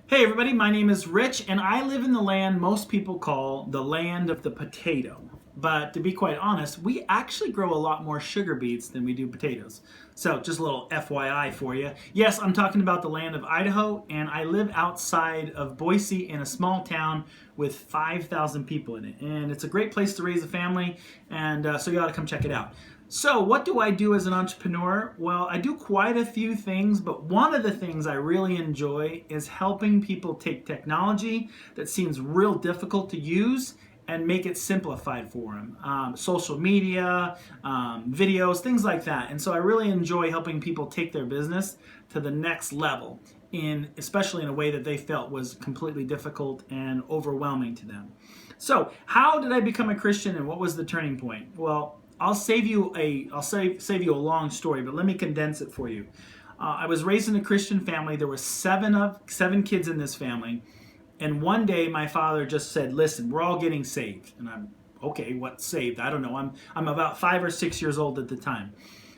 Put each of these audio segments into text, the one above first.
Hey everybody, my name is Rich and I live in the land most people call the land of the potato. But to be quite honest, we actually grow a lot more sugar beets than we do potatoes. So just a little FYI for you. Yes, I'm talking about the land of Idaho, and I live outside of Boise in a small town with 5,000 people in it. And it's a great place to raise a family, and so you ought to come check it out. So what do I do as an entrepreneur? Well, I do quite a few things, but one of the things I really enjoy is helping people take technology that seems real difficult to use and make it simplified for them. Social media, videos, things like that. And so I really enjoy helping people take their business to the next level, especially in a way that they felt was completely difficult and overwhelming to them. So how did I become a Christian, and what was the turning point? Well, I'll save you a long story, but let me condense it for you. I was raised in a Christian family. There were seven kids in this family, and one day my father just said, "Listen, we're all getting saved." And I'm okay. What's saved? I don't know. I'm about 5 or 6 years old at the time.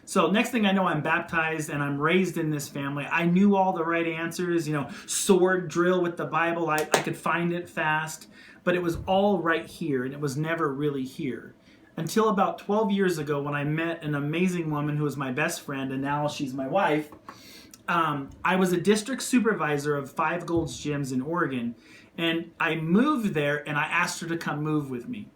So next thing I know, I'm baptized and I'm raised in this family. I knew all the right answers, sword drill with the Bible. I could find it fast, but it was all right here, and it was never really here. Until about 12 years ago, when I met an amazing woman who was my best friend, and now she's my wife. I was a district supervisor of Five Gold's gyms in Oregon, and I moved there and I asked her to come move with me.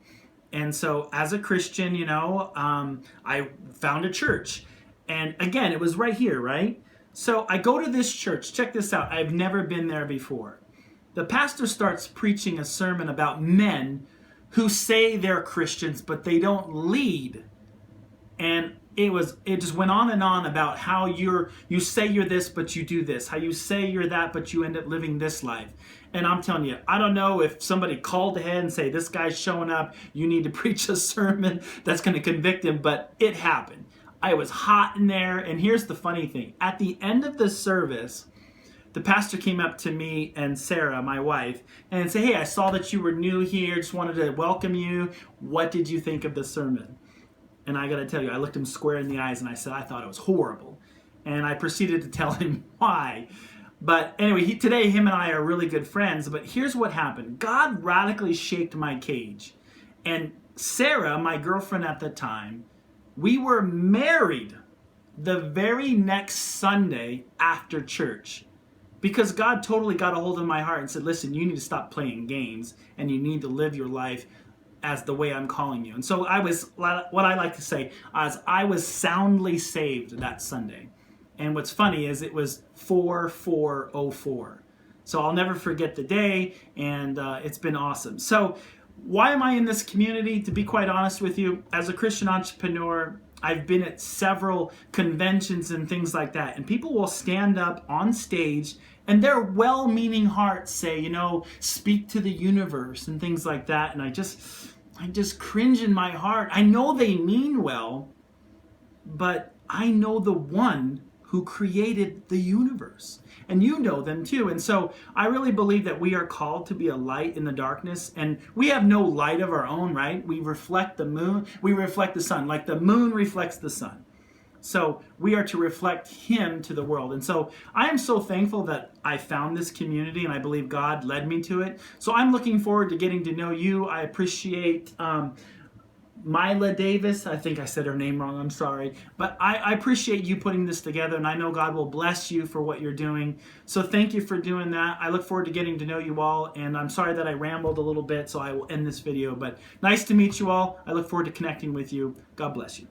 And so as a Christian, I found a church. And again, it was right here, right? So I go to this church. Check this out. I've never been there before. The pastor starts preaching a sermon about men who say they're Christians, but they don't lead. And it just went on and on about how you say you're this, but you do this. How you say you're that, but you end up living this life. And I'm telling you, I don't know if somebody called ahead and say, "This guy's showing up, you need to preach a sermon that's going to convict him," but it happened. I was hot in there, and here's the funny thing. At the end of the service, the pastor came up to me and Sarah, my wife, and said, "Hey, I saw that you were new here. Just wanted to welcome you. What did you think of the sermon?" And I got to tell you, I looked him square in the eyes and I said, "I thought it was horrible." And I proceeded to tell him why. But anyway, today him and I are really good friends. But here's what happened. God radically shaped my cage. And Sarah, my girlfriend at the time, we were married the very next Sunday after church. Because God totally got a hold of my heart and said, "Listen, you need to stop playing games and you need to live your life as the way I'm calling you." And so what I like to say, I was soundly saved that Sunday. And what's funny is it was 4/4/04. So I'll never forget the day, and it's been awesome. So why am I in this community? To be quite honest with you, as a Christian entrepreneur, I've been at several conventions and things like that, and people will stand up on stage and their well-meaning hearts say, "Speak to the universe," and things like that. And I just cringe in my heart. I know they mean well, but I know the one who created the universe. And you know them too. And so I really believe that we are called to be a light in the darkness. And we have no light of our own, right? We reflect the moon. We reflect the sun. Like the moon reflects the sun. So we are to reflect Him to the world. And so I am so thankful that I found this community, and I believe God led me to it. So I'm looking forward to getting to know you. I appreciate Mila Davis. I think I said her name wrong. I'm sorry. But I appreciate you putting this together, and I know God will bless you for what you're doing. So thank you for doing that. I look forward to getting to know you all, and I'm sorry that I rambled a little bit, so I will end this video. But nice to meet you all. I look forward to connecting with you. God bless you.